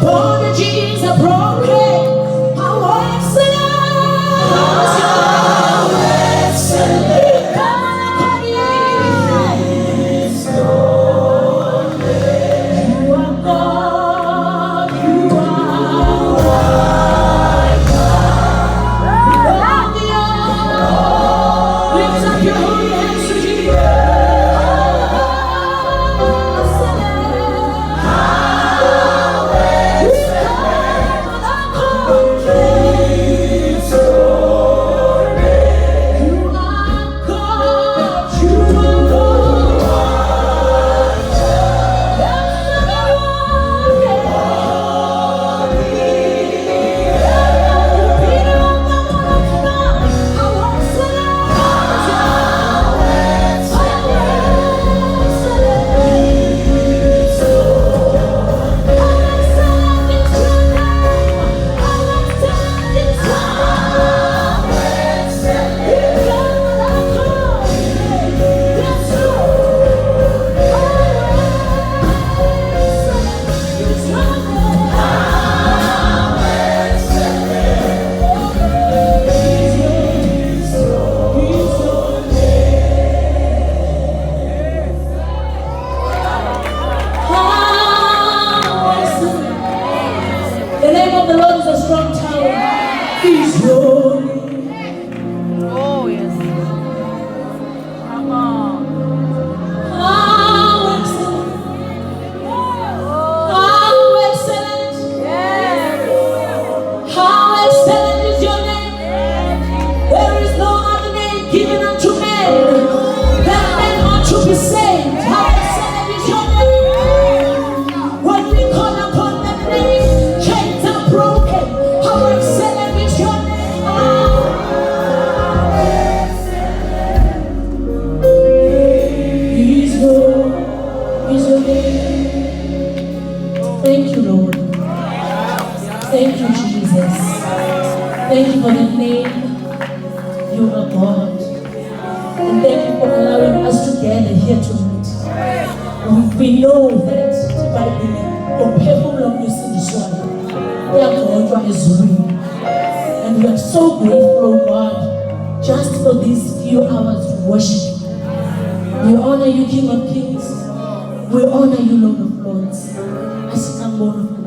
Bondages are broken. How excellent! How excellent! You are God. You are God. Lift up your holy hands to Jesus. The name of the Lord is a strong tower. He's holy. Oh, yes. Come on. How excellent. How excellent. Yes. How excellent is your name. There is no other name given unto men that men ought to be saved. How excellent is your name. When we call upon that name, chains are broken. How excellent is your name. He's Lord, He's your name. Thank you, Lord. Thank you, Jesus. Thank you for the name. You are God. And thank you for allowing us to gather here tonight. We know that and we are so grateful, oh God, just for these few hours to worship you. We honor you, King of Kings. We honor you, Lord of Lords. As you come, Lord of